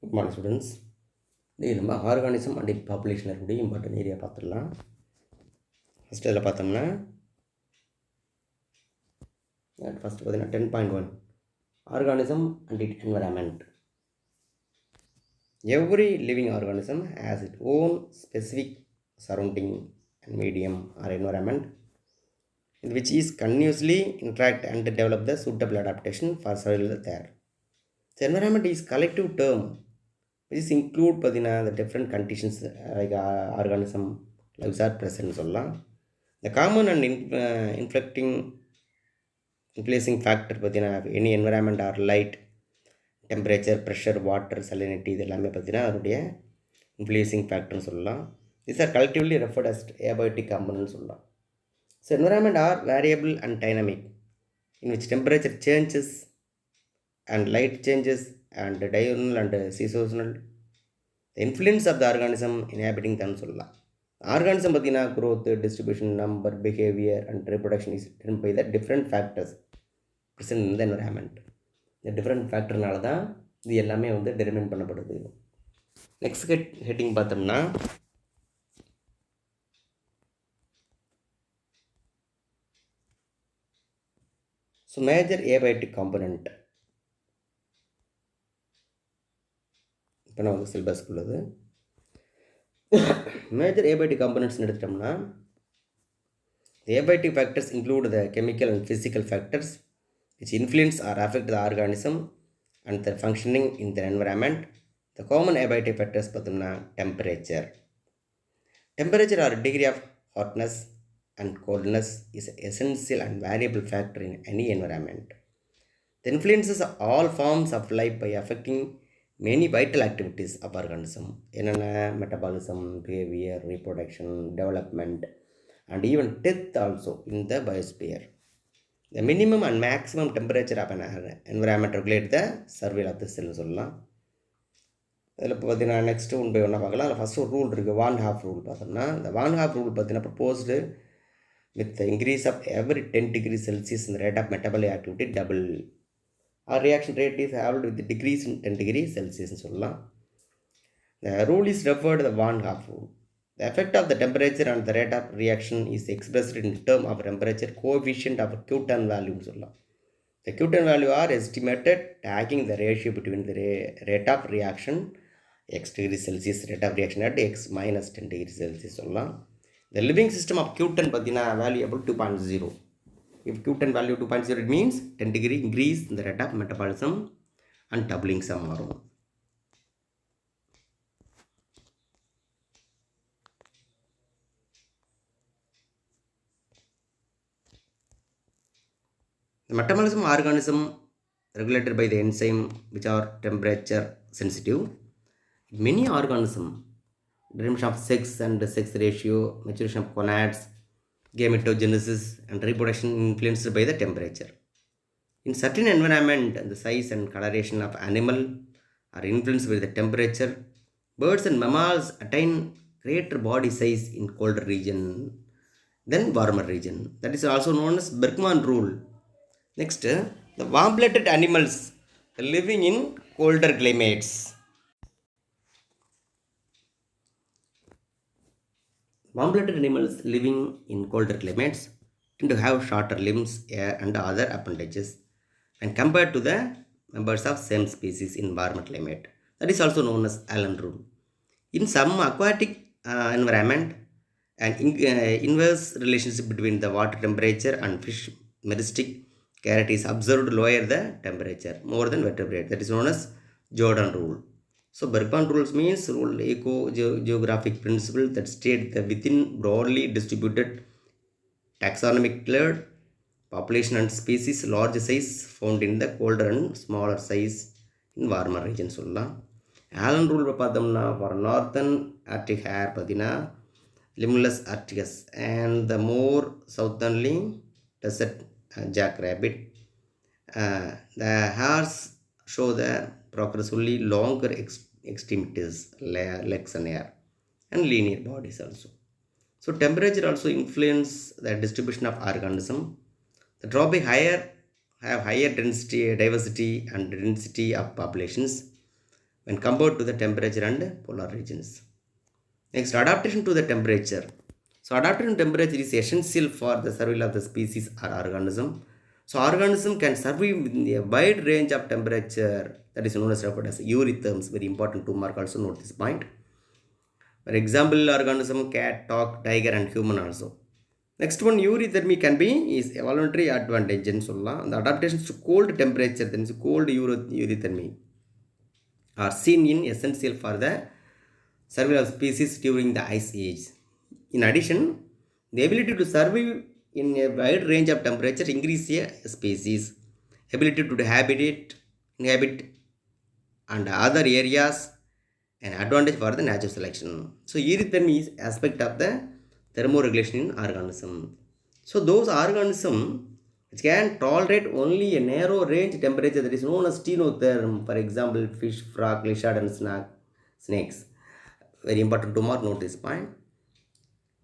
Good morning students. இது நம்ம organism and it population இருக்கக்கூடிய இம்பார்ட்டன்ட் ஏரியா பார்த்துடலாம். ஃபஸ்ட்டு இதில் பார்த்தோம்னா ஃபஸ்ட்டு பார்த்தீங்கன்னா 10.1 organism and it environment. Every living organism has it own specific surrounding and medium R environment which is continuously interact and develop the suitable adaptation for survival there. The environment is collective term which is include பார்த்தீங்கன்னா the different conditions like organism lives are present சொல்லலாம். The common and influencing factor பார்த்தீங்கன்னா any environment or light, temperature, pressure, water, salinity இது எல்லாமே பார்த்தீங்கன்னா அதனுடைய influencing factorன்னு சொல்லலாம். These are collectively referred as abiotic components சொல்லலாம். So environment are variable and dynamic in which temperature changes and light changes and diurnal and seasonal. The influence of the organism inhabiting them சொல்லலாம். Organism பார்த்தீங்கன்னா growth, distribution, number, behavior and reproduction is determined by the different factors present in the environment. இந்த different ஃபேக்டர்னால தான் இது எல்லாமே வந்து டெtermine பண்ணப்படுது. Next heading பார்த்தோம்னா so major abiotic component இப்போ நான் வந்து சிலபஸ்க்கு உள்ளது. மேஜர் ஏபயோட்டிக் காம்பனண்ட்ஸ்னு எடுத்துட்டோம்னா abiotic factors include the chemical and physical factors which influence or affect the organism and their functioning in their environment. The common abiotic factors பார்த்தோம்னா temperature or degree of hotness and coldness is an essential and variable factor in any environment. The influences all forms of life by affecting many vital activities of organism என்னென்ன metabolism, behavior, reproduction, development and even death also in the biosphere. The minimum and maximum temperature of an environment regulate the survival of the cell சொல்லலாம். இதில் இப்போ பார்த்தீங்கன்னா next one by ஒன்றா பார்க்கலாம். அதில் first ஒரு rule இருக்குது, 1/2 ரூல் பார்த்தோம்னா இந்த 1/2 ரூல் பார்த்தீங்கன்னா proposed with the increase of every 10 degrees Celsius in the rate of metabolic activity double. Our reaction rate is halved with the decrease in 10 degrees Celsius சொல்லலாம். The rule is referred to the 1/2 rule. The effect of the temperature on the rate of reaction is expressed in terms of temperature coefficient of Q10 value சொல்லலாம். The Q10 value are estimated taking the ratio between the rate of reaction x degrees Celsius rate of reaction at x minus 10 degrees Celsius சொல்லலாம். The living system of Q10 பார்த்தீங்கன்னா valuable 2.0. If Q10 value 2.0 it means 10 degree increase in the rate of metabolism and doubling some மாறும். The metabolism organism regulated by the enzyme which are temperature sensitive. Many organisms, determination of sex and sex ratio, maturation of gonads, gametogenesis and reproduction influenced by the temperature. In certain environment, the size and coloration of animal are influenced by the temperature. Birds and mammals attain greater body size in colder region than warmer region. That is also known as Bergman rule. Next, the warm-blooded animals living in colder climates. Warm-blooded animals living in colder climates tend to have shorter limbs, hair and other appendages when compared to the members of same species in warmer climate. That is also known as Allen rule. In some aquatic environment, an inverse relationship between the water temperature and fish meristic carrot is observed lower the temperature more than vertebrate. That is known as Jordan rule. So Bergman rules means rule eco-geographic principle that state that within broadly distributed taxonomic cleared population and species large size found in the colder and smaller size in warmer regions சொல்லலாம். Alan rule பார்த்தோம்னா for northern Arctic hair பார்த்தீங்கன்னா limulus arcticus and the more southerly desert jackrabbit. The hairs show the progressively longer extremities, legs and hair and linear bodies also. So temperature also influence the distribution of organism. The tropic have higher density, diversity and density of populations, when compared to the temperature and polar regions. Next, adaptation to the temperature. So adaptation to temperature is essential for the survival of the species or organism. So organism can survive in a wide range of temperature, that is known as referred as eutherms. Very important to mark, also note this point. For example, organism, cat, dog, tiger and human also. Next one, euthermy can be is a voluntary advantage ன்னு சொல்லலாம். The adaptations to cold temperature, that is cold euthermy, are seen in essential for the survival of species during the ice age. In addition, the ability to survive in a wide range of temperature increase a species ability to inhabit and other areas, an advantage for the natural selection. So erythrem is aspect of the thermoregulation in organism. So those organism which can tolerate only a narrow range temperature, that is known as stenotherm. For example, fish, frog, lizard and snakes. Very important to mark, note this point.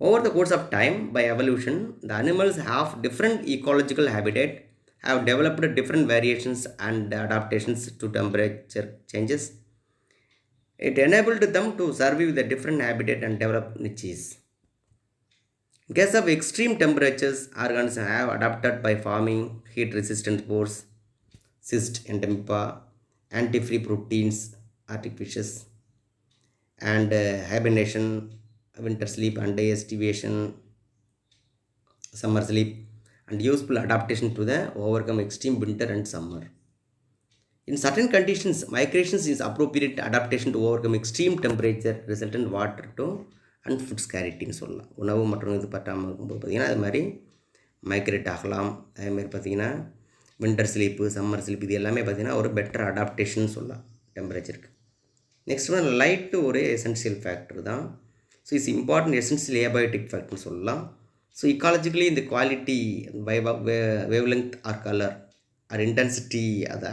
Over the course of time, by evolution, the animals have different ecological habitat, have developed different variations and adaptations to temperature changes. It enabled them to survive the different habitat and develop niches. In case of extreme temperatures, organisms have adapted by forming heat-resistant pores, cyst endomepa, antifreeze proteins, Arctic fishes, and hibernation, winter sleep, and day estivation, summer sleep, and useful adaptation to the overcome extreme winter and summer. In certain conditions, migration is appropriate adaptation to overcome extreme temperature, resultant water to and food scarcity சொல்லலாம். உணவு மற்றும் இது பற்றாமல் இருக்கும்போது பார்த்திங்கன்னா அது மாதிரி migrate ஆகலாம். அதேமாதிரி பார்த்திங்கன்னா வின்டர் ஸ்லீப்பு, சம்மர் ஸ்லீப், இது எல்லாமே பார்த்திங்கன்னா ஒரு பெட்டர் அடாப்டேஷன் சொல்லலாம் டெம்பரேச்சருக்கு. நெக்ஸ்ட் வந்து லைட்டு ஒரு எசென்ஷியல் ஃபேக்டர் தான். So it's important essential abiotic ஃபேக்டர்னு சொல்லலாம். ஸோ இக்காலஜிக்கலி இந்த quality wavelength or colour or intensity அதை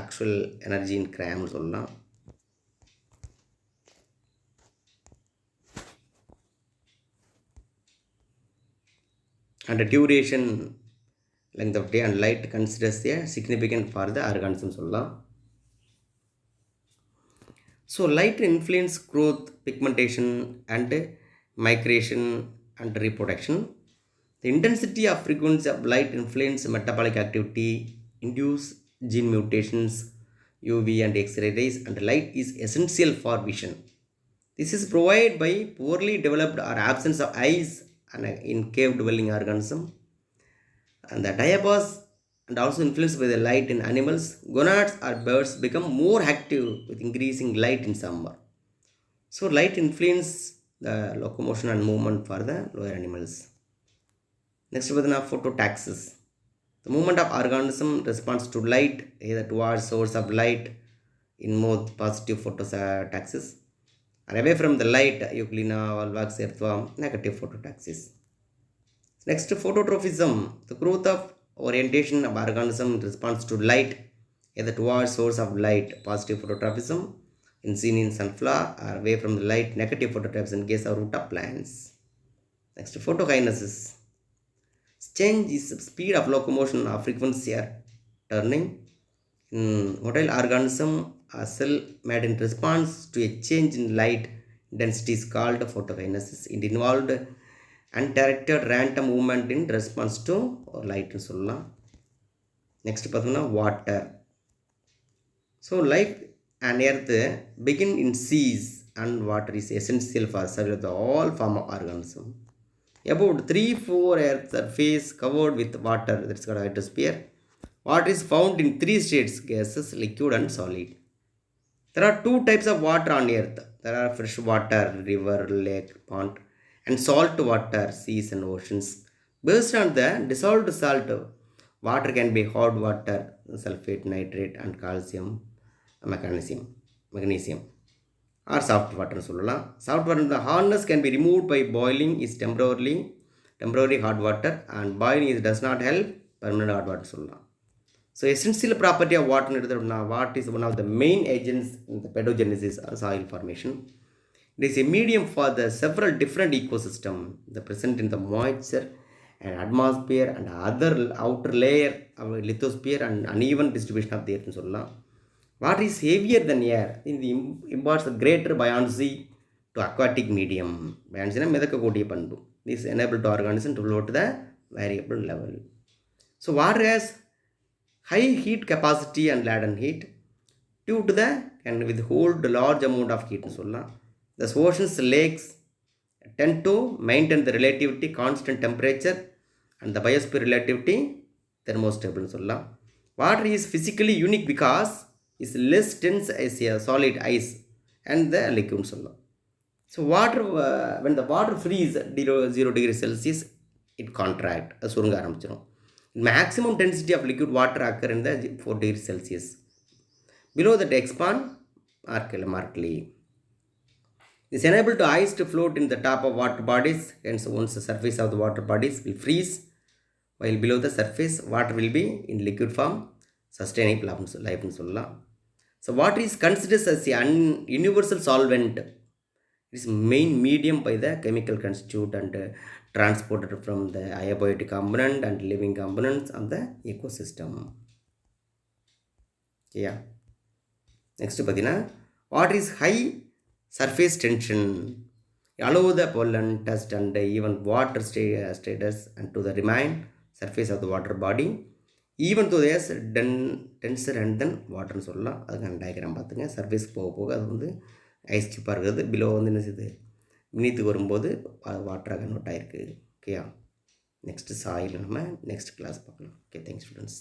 ஆக்சுவல் எனர்ஜி இன் கிராம்னு சொல்லலாம். And the duration, length of day and light considers a significant for the organism சொல்லலாம். So light influence growth, pigmentation and migration and reproduction. The intensity of frequency of light influence metabolic activity, induce gene mutations, UV and X-ray rays, and light is essential for vision. This is provided by poorly developed or absence of eyes and in cave dwelling organism. And the diapause and also influenced by the light in animals. Gonads or birds become more active with increasing light in summer. So light influence the locomotion and movement for the lower animals. Next is phototaxis. The movement of organism responds to light either towards source of light in more positive phototaxis, and away from the light, Euglena, Volvox, earthworm, negative phototaxis. Next, phototrophism. The growth of orientation of organism responds to light either towards source of light, positive phototrophism in seen in sunflower, or away from the light, negative phototrophism in case of root of plants. Next, photokinesis. Change is speed of locomotion or frequency or turning. In motile organism, a cell made in response to a change in light density is called photokinesis. It involved undirected random movement in response to light னு சொல்லலாம். Next பார்த்தோம்னா water. So life and earth begin in seas and water is essential for survival of the all form of organism. About 3/4 earth surface covered with water, that's called hydrosphere. Water is found in 3 states: gases, liquid and solid. There are 2 types of water on earth. There are fresh water, river, lake, pond, and salt water, seas and oceans. Based on the dissolved salt, water can be hard water, sulfate, nitrate and calcium, magnesium, or soft water சொல்லலாம். Soft water, the hardness can be removed by boiling is temporary hard water, and boiling does not help permanent hard water சொல்லலாம். So essential property of water எடுத்துட்டோம்னா, water is one of the main agents in the pedogenesis or soil formation. It is a medium for the several different ecosystem that present in the moisture and atmosphere and other outer layer of lithosphere and uneven distribution of the earth சொல்லலாம். Water is heavier than air. It imparts a greater buoyancy to aquatic medium. Buoyancy na மிதக்கக்கூடிய பண்பு. This enables the organism to float to the variable level. So water has high heat capacity and latent heat due to the can withhold a large amount of heat. The oceans, lakes tend to maintain the relativity constant temperature and the biosphere relativity thermostable. Water is physically unique because it's less dense as a solid ice and the liquid. So water when the water freeze 0 degrees Celsius, it contract சுருங்க ஆரம்பிச்சிடும். Maximum density of liquid water occur in the 4 degrees Celsius. Below that expand markedly. This enables the ice to float in the top of water bodies, hence once the surface of the water bodies will freeze, while below the surface water will be in liquid form, sustaining life. So water is considered as a universal solvent. It is main medium by the chemical constitute and transported from the abiotic component and living components of the ecosystem. Yeah. Next பார்த்தீங்கன்னா water is high surface tension. Allow the pollen, dust and even water status and to the remain surface of the water body even though there's denser and then waterன்னு சொல்லலாம். அதுக்கான diagram பார்த்துங்க. Surface போக போக அது வந்து ice கியூப்பாக இருக்கிறது, below வந்து என்ன செய்யுது வினீத்துக்கு வரும்போது வாட்டராக கன்வெர்ட் ஆகிருக்கு. ஓகேயா. நெக்ஸ்ட்டு சாயில் நம்ம நெக்ஸ்ட் கிளாஸ் பார்க்கலாம். Okay, thanks students.